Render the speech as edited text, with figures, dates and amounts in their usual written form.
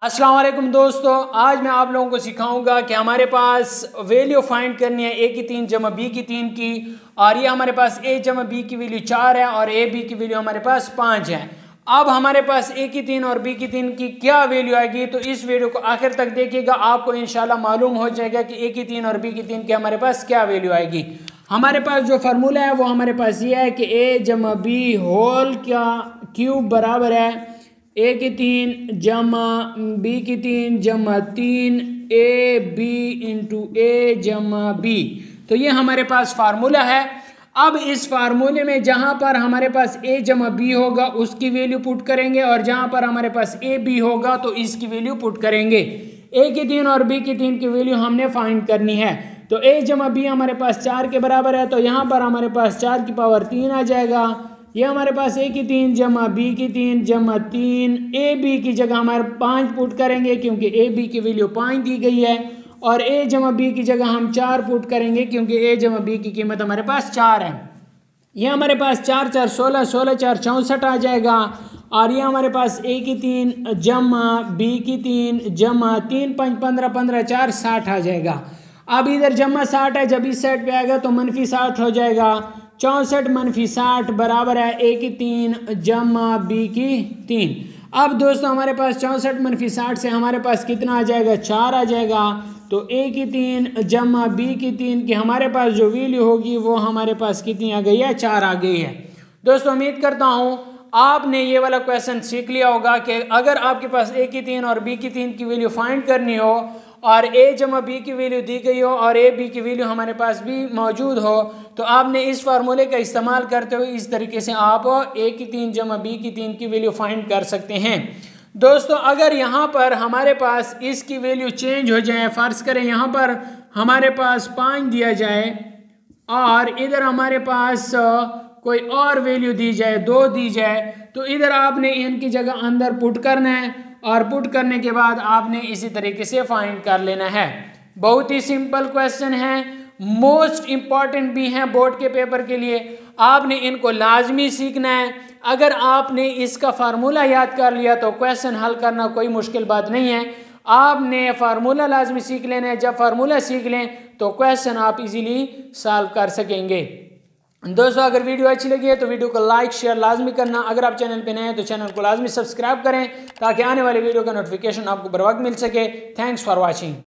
अस्सलाम वालेकुम दोस्तों, आज मैं आप लोगों को सिखाऊंगा कि हमारे पास वैल्यू फाइंड करनी है ए की 3 जमा बी की 3 की। और ये हमारे पास ए जमा बी की वैल्यू 4 है और ए बी की वैल्यू हमारे पास 5 है। अब हमारे पास ए की 3 और बी की 3 की क्या वैल्यू आएगी, तो इस वीडियो को आखिर तक देखिएगा, आपको इंशाल्लाह मालूम हो जाएगा कि ए की 3 और बी की 3 की हमारे पास क्या वैल्यू आएगी। हमारे पास जो फार्मूला है वो हमारे पास ये है कि ए जमा बी होल का क्यूब बराबर है ए की 3 जमा बी की 3 जमा 3 ए बी इंटू ए जमा बी। तो ये हमारे पास फार्मूला है। अब इस फार्मूले में जहां पर हमारे पास ए जमा बी होगा उसकी वैल्यू पुट करेंगे और जहां पर हमारे पास ए बी होगा तो इसकी वैल्यू पुट करेंगे। ए की 3 और बी की 3 की वैल्यू हमने फाइंड करनी है। तो ए जमा बी हमारे पास 4 के बराबर है, तो यहाँ पर हमारे पास 4 की पावर 3 आ जाएगा। ये हमारे पास ए की 3 जमा बी की 3 जमा 3 ए बी की जगह हमारे 5 पुट करेंगे क्योंकि ए बी की वैल्यू 5 दी गई है, और ए जमा बी की जगह हम 4 पुट करेंगे क्योंकि ए जमा बी की कीमत हमारे पास 4 है। ये हमारे पास 4 4 16 16 4 64 आ जाएगा। और ये हमारे पास ए की 3 जमा बी की 3 जमा 3 5 15 15 4 60 आ जाएगा। अब इधर जमा 60 है, जब इस साइड पे आएगा तो मनफी 60 हो जाएगा। 64 मनफी 60 बराबर है ए की 3 जमा बी की 3। अब दोस्तों हमारे पास 64 मनफी 60 से हमारे पास कितना आ जाएगा, 4 आ जाएगा। तो ए की 3 जमा बी की 3 की हमारे पास जो वैल्यू होगी वो हमारे पास कितनी आ गई है, 4 आ गई है। दोस्तों उम्मीद करता हूँ आपने ये वाला क्वेश्चन सीख लिया होगा कि अगर आपके पास ए की 3 और बी की 3 की वैल्यू फाइंड करनी हो और ए जमा बी की वैल्यू दी गई हो और ए बी की वैल्यू हमारे पास भी मौजूद हो, तो आपने इस फार्मूले का इस्तेमाल करते हुए इस तरीके से आप ए की 3 जमा बी की 3 की वैल्यू फाइंड कर सकते हैं। दोस्तों अगर यहाँ पर हमारे पास इसकी वैल्यू चेंज हो जाए, फ़र्ज़ करें यहाँ पर हमारे पास 5 दिया जाए और इधर हमारे पास कोई और वैल्यू दी जाए, 2 दी जाए, तो इधर आपने इनकी जगह अंदर पुट करना है और पुट करने के बाद आपने इसी तरीके से फाइंड कर लेना है। बहुत ही सिंपल क्वेश्चन है, मोस्ट इम्पॉर्टेंट भी है बोर्ड के पेपर के लिए, आपने इनको लाजमी सीखना है। अगर आपने इसका फार्मूला याद कर लिया तो क्वेश्चन हल करना कोई मुश्किल बात नहीं है। आपने फार्मूला लाजमी सीख लेना है, जब फार्मूला सीख लें तो क्वेश्चन आप इजीली सॉल्व कर सकेंगे। दोस्तों अगर वीडियो अच्छी लगी है तो वीडियो को लाइक शेयर लाजमी करना। अगर आप चैनल पे नए हैं तो चैनल को लाजमी सब्सक्राइब करें ताकि आने वाली वीडियो का नोटिफिकेशन आपको बर वक्त मिल सके। Thanks for watching.